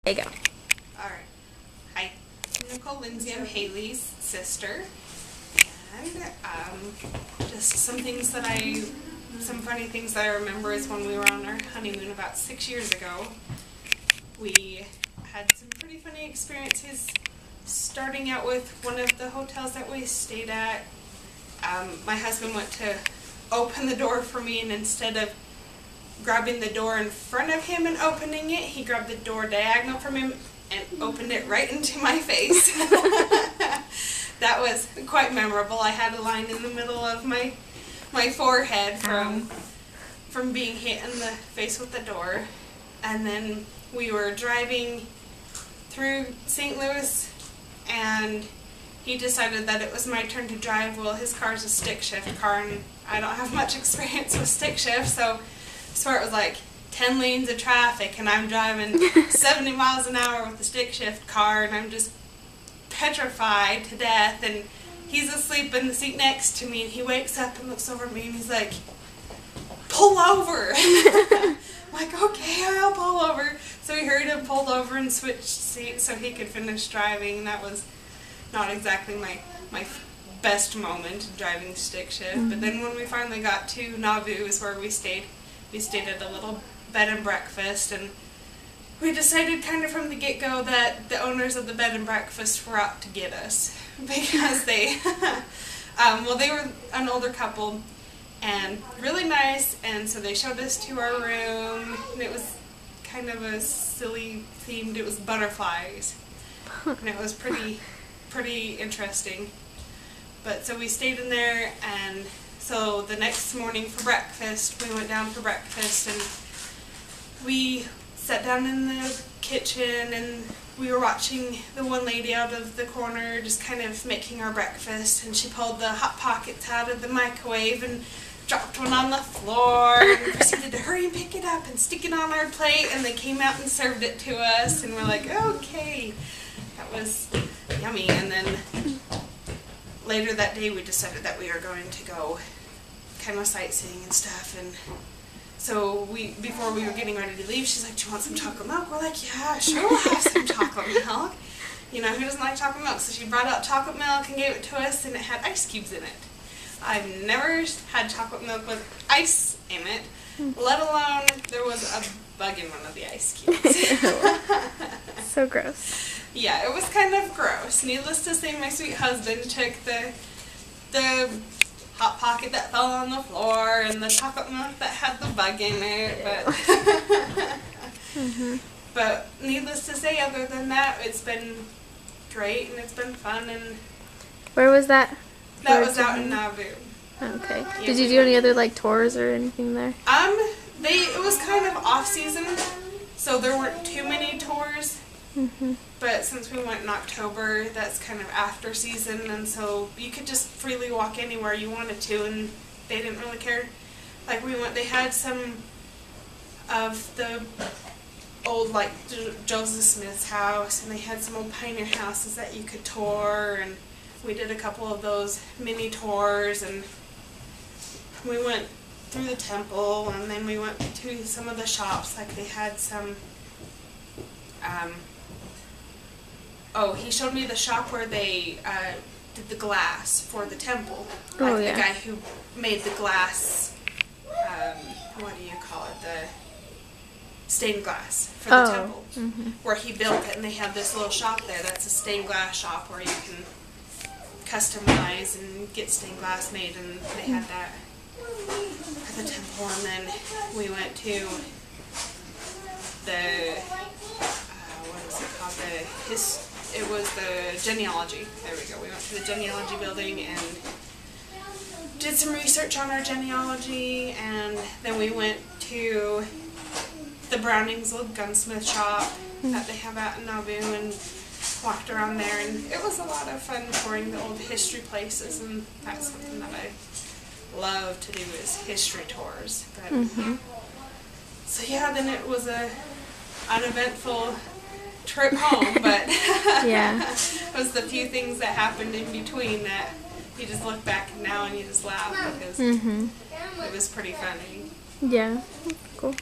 There you go. Alright. Hi, I'm Nicole Lindsay. I'm Haylie's sister. And just some funny things that I remember is when we were on our honeymoon about 6 years ago. We had some pretty funny experiences starting out with one of the hotels that we stayed at. My husband went to open the door for me, and instead of grabbing the door in front of him and opening it, he grabbed the door diagonal from him and opened it right into my face. That was quite memorable. I had a line in the middle of my forehead from being hit in the face with the door. And then we were driving through St. Louis, and he decided that it was my turn to drive. Well, his car's a stick shift car, and I don't have much experience with stick shift, so it was like 10 lanes of traffic, and I'm driving 70 miles an hour with the stick shift car, and I'm just petrified to death. And he's asleep in the seat next to me, and he wakes up and looks over at me, and he's like, "Pull over." I'm like, "Okay, I'll pull over." So he hurried and pulled over and switched seats so he could finish driving. That was not exactly my best moment driving stick shift. But then when we finally got to Nauvoo is where we stayed at a little bed and breakfast, and we decided kind of from the get-go that the owners of the bed and breakfast were out to get us, because they they were an older couple and really nice, and so they showed us to our room, and it was kind of a silly themed. It was butterflies, and it was pretty interesting. But so we stayed in there, and so the next morning for breakfast, we went down for breakfast, and we sat down in the kitchen, and we were watching the one lady out of the corner just kind of making our breakfast, and she pulled the Hot Pockets out of the microwave and dropped one on the floor and proceeded to hurry and pick it up and stick it on our plate, and they came out and served it to us, and we're like, okay, that was yummy. And then later that day we decided that we were going to go kind of sightseeing and stuff, and so before we were getting ready to leave, she's like, "Do you want some chocolate milk?" We're like, "Yeah, sure, we'll have some chocolate milk." You know, who doesn't like chocolate milk? So she brought out chocolate milk and gave it to us, and it had ice cubes in it. I've never had chocolate milk with ice in it, let alone there was a bug in one of the ice cubes. So gross. Yeah, it was kind of gross. Needless to say, my sweet husband took the Hot Pocket that fell on the floor and the chocolate milk that had the bug in it, but needless to say, other than that, it's been great, and it's been fun. And where was that? That was out in Nauvoo. Okay. Yeah, did you do any other like tours or anything there? It was kind of off season, so there weren't too many tours. But since we went in October, that's kind of after season, and so you could just freely walk anywhere you wanted to, and they didn't really care. Like they had some of the old, like, Joseph Smith's house, and they had some old pioneer houses that you could tour, and we did a couple of those mini tours, and we went through the temple, and then we went to some of the shops. Like they had some, he showed me the shop where they did the glass for the temple. Like the guy who made the glass, what do you call it, the stained glass for the temple, where he built it, and they have this little shop there that's a stained glass shop where you can customize and get stained glass made, and they had that at the temple. And then we went to the, what is it called, it was the genealogy. There we go. We went to the genealogy building and did some research on our genealogy, and then we went to the Browning's old gunsmith shop that they have out in Nauvoo, and walked around there, and it was a lot of fun touring the old history places, and that's something that I love to do, is history tours. But so yeah, then it was a uneventful trip home, but it was the few things that happened in between that you just look back now and you just laugh, because it was pretty funny. Yeah, cool.